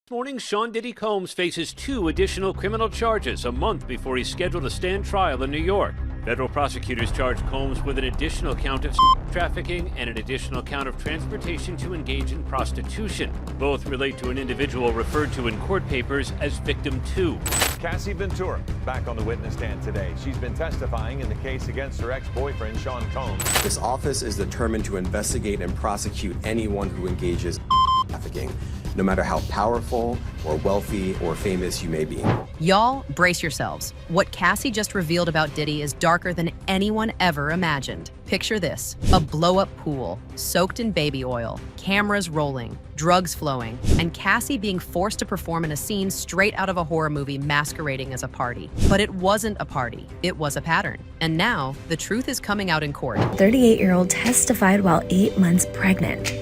This morning, Sean Diddy Combs faces 2 additional criminal charges a month before he's scheduled to stand trial in New York. Federal prosecutors charge Combs with an additional count of trafficking and an additional count of transportation to engage in prostitution. Both relate to an individual referred to in court papers as Victim 2. Cassie Ventura back on the witness stand today. She's been testifying in the case against her ex-boyfriend, Sean Combs. This office is determined to investigate and prosecute anyone who engages in trafficking, no matter how powerful or wealthy or famous you may be. Y'all, brace yourselves. What Cassie just revealed about Diddy is darker than anyone ever imagined. Picture this: a blow-up pool, soaked in baby oil, cameras rolling, drugs flowing, and Cassie being forced to perform in a scene straight out of a horror movie masquerading as a party. But it wasn't a party, it was a pattern. And now, the truth is coming out in court. 38-year-old testified while 8 months pregnant.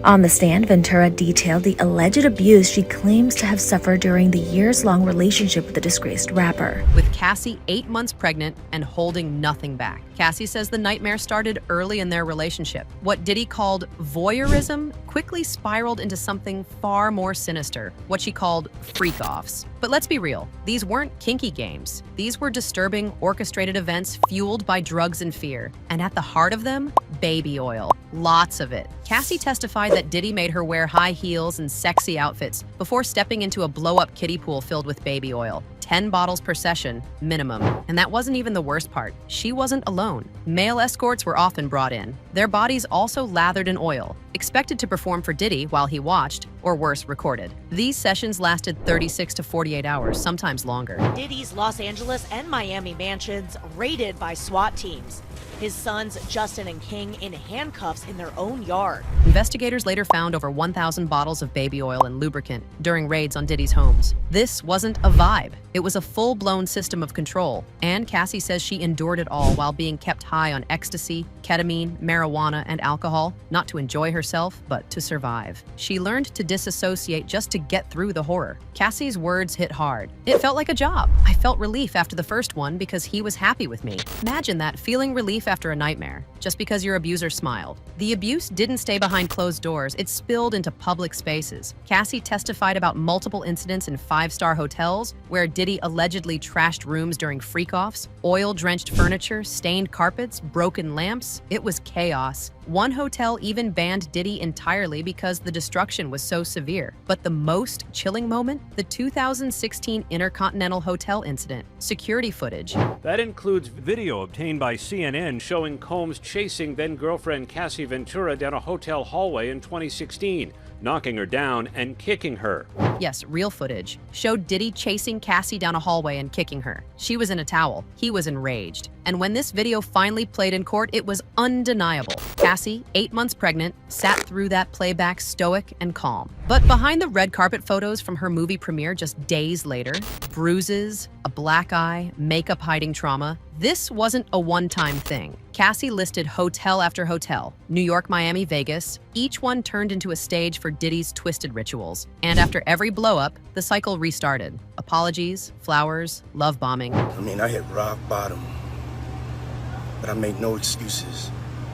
On the stand, Ventura detailed the alleged abuse she claims to have suffered during the years-long relationship with the disgraced rapper. With Cassie 8 months pregnant and holding nothing back. Cassie says the nightmare started early in their relationship. What Diddy called voyeurism quickly spiraled into something far more sinister, what she called freak-offs. But let's be real, these weren't kinky games. These were disturbing, orchestrated events fueled by drugs and fear. And at the heart of them, baby oil. Lots of it. Cassie testified that Diddy made her wear high heels and sexy outfits before stepping into a blow-up kiddie pool filled with baby oil. 10 bottles per session, minimum. And that wasn't even the worst part. She wasn't alone. Male escorts were often brought in, their bodies also lathered in oil, expected to perform for Diddy while he watched, or worse, recorded. These sessions lasted 36 to 48 hours, sometimes longer. Diddy's Los Angeles and Miami mansions raided by SWAT teams. His sons, Justin and King, in handcuffs in their own yard. Investigators later found over 1,000 bottles of baby oil and lubricant during raids on Diddy's homes. This wasn't a vibe. It was a full-blown system of control. And Cassie says she endured it all while being kept high on ecstasy, ketamine, marijuana, and alcohol, not to enjoy herself, but to survive. She learned to disassociate just to get through the horror. Cassie's words hit hard. It felt like a job. I felt relief after the first one because he was happy with me. Imagine that, feeling relief after a nightmare, just because your abuser smiled. The abuse didn't stay behind closed doors, it spilled into public spaces. Cassie testified about multiple incidents in 5-star hotels where Diddy allegedly trashed rooms during freak-offs, oil-drenched furniture, stained carpets, broken lamps. It was chaos. One hotel even banned Diddy entirely because the destruction was so severe. But the most chilling moment? The 2016 Intercontinental Hotel incident. Security footage. That includes video obtained by CNN showing Combs chasing then-girlfriend Cassie Ventura down a hotel hallway in 2016, knocking her down and kicking her. Yes, real footage. Showed Diddy chasing Cassie down a hallway and kicking her. She was in a towel. He was enraged. And when this video finally played in court, it was undeniable. Cassie, 8 months pregnant, sat through that playback stoic and calm. But behind the red carpet photos from her movie premiere just days later, bruises, a black eye, makeup hiding trauma, this wasn't a one-time thing. Cassie listed hotel after hotel, New York, Miami, Vegas. Each one turned into a stage for Diddy's twisted rituals. And after every blow-up, the cycle restarted. Apologies, flowers, love bombing. I hit rock bottom, but I make no excuses.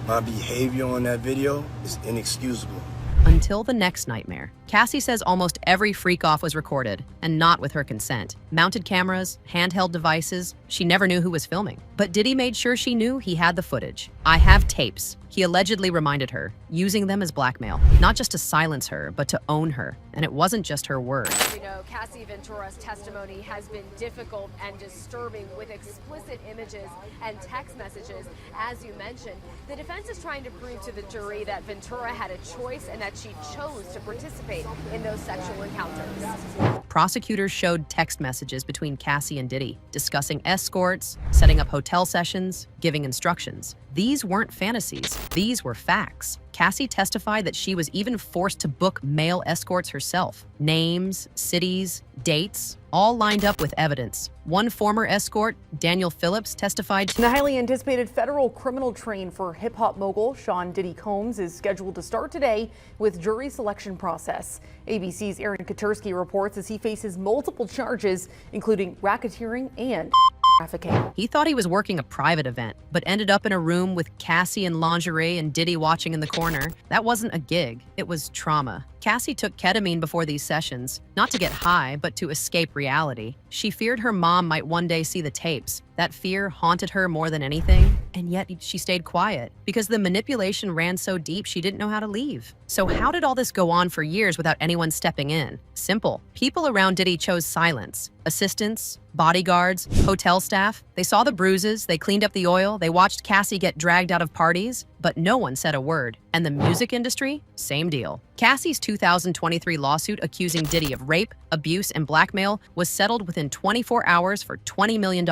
My behavior on that video is inexcusable. Until the next nightmare. Cassie says almost every freak-off was recorded, and not with her consent. Mounted cameras, handheld devices, she never knew who was filming. But Diddy made sure she knew he had the footage. "I have tapes," he allegedly reminded her, using them as blackmail. Not just to silence her, but to own her. And it wasn't just her words. You know, Cassie Ventura's testimony has been difficult and disturbing with explicit images and text messages. As you mentioned, the defense is trying to prove to the jury that Ventura had a choice and that she chose to participate in those sexual encounters. Prosecutors showed text messages between Cassie and Diddy, discussing escorts, setting up hotel sessions, giving instructions. These weren't fantasies, these were facts. Cassie testified that she was even forced to book male escorts herself. Names, cities, dates, all lined up with evidence. One former escort, Daniel Phillips, testified The highly anticipated federal criminal train for hip-hop mogul Sean Diddy Combs is scheduled to start today with jury selection process. ABC's Aaron Katursky reports as he faces multiple charges, including racketeering and trafficking. He thought he was working a private event, but ended up in a room with Cassie in lingerie and Diddy watching in the corner. That wasn't a gig, it was trauma. Cassie took ketamine before these sessions, not to get high, but to escape reality. She feared her mom might one day see the tapes. That fear haunted her more than anything, and yet she stayed quiet because the manipulation ran so deep she didn't know how to leave. So how did all this go on for years without anyone stepping in? Simple. People around Diddy chose silence. Assistants, bodyguards, hotel staff. They saw the bruises, they cleaned up the oil, they watched Cassie get dragged out of parties, but no one said a word. And the music industry? Same deal. Cassie's 2023 lawsuit accusing Diddy of rape, abuse, and blackmail was settled within 24 hours for $20 million.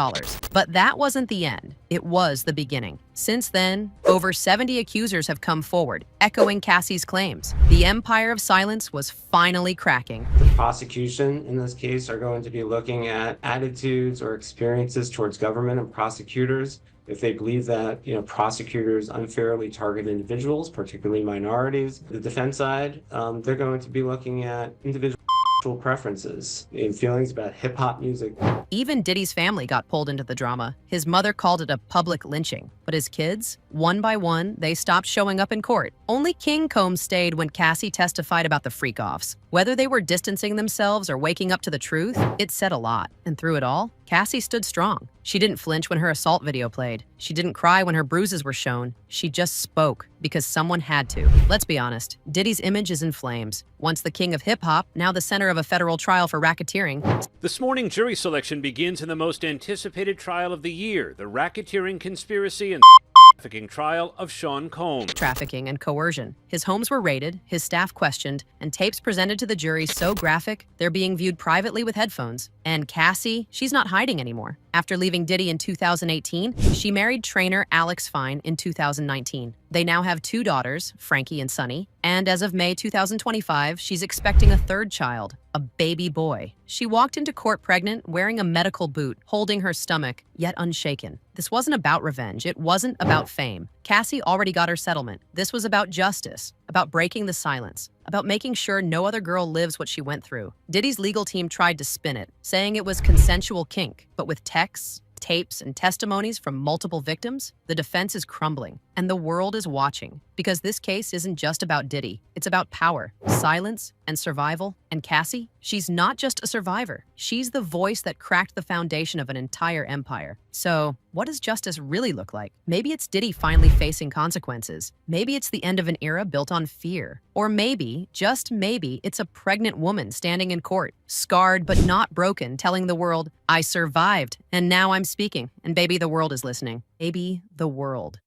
But that wasn't the end. It was the beginning. Since then, over 70 accusers have come forward, echoing Cassie's claims. The empire of silence was finally cracking. The prosecution in this case are going to be looking at attitudes or experiences towards government and prosecutors. If they believe that, prosecutors unfairly target individuals, particularly minorities. The defense side, they're going to be looking at individual preferences and feelings about hip-hop music. Even Diddy's family got pulled into the drama. His mother called it a public lynching. But his kids, one by one, they stopped showing up in court. Only King Combs stayed when Cassie testified about the freak-offs. Whether they were distancing themselves or waking up to the truth, it said a lot. And through it all, Cassie stood strong. She didn't flinch when her assault video played. She didn't cry when her bruises were shown. She just spoke because someone had to. Let's be honest, Diddy's image is in flames. Once the king of hip-hop, now the center of a federal trial for racketeering. This morning, jury selection begins in the most anticipated trial of the year, the racketeering, conspiracy, and trafficking trial of Sean Combs. Trafficking and coercion. His homes were raided, his staff questioned, and tapes presented to the jury so graphic, they're being viewed privately with headphones. And Cassie, she's not hiding anymore. After leaving Diddy in 2018, she married trainer Alex Fine in 2019. They now have 2 daughters, Frankie and Sunny, and as of May 2025, she's expecting a 3rd child, a baby boy. She walked into court pregnant, wearing a medical boot, holding her stomach, yet unshaken. This wasn't about revenge. It wasn't about fame. Cassie already got her settlement. This was about justice, about breaking the silence, about making sure no other girl lives what she went through. Diddy's legal team tried to spin it, saying it was consensual kink, but with texts, tapes, and testimonies from multiple victims, the defense is crumbling, and the world is watching. Because this case isn't just about Diddy. It's about power, silence, and survival. And Cassie, she's not just a survivor. She's the voice that cracked the foundation of an entire empire. So, what does justice really look like? Maybe it's Diddy finally facing consequences. Maybe it's the end of an era built on fear. Or maybe, just maybe, it's a pregnant woman standing in court, scarred but not broken, telling the world, I survived, and now I'm speaking, and baby, the world is listening. Baby, the world.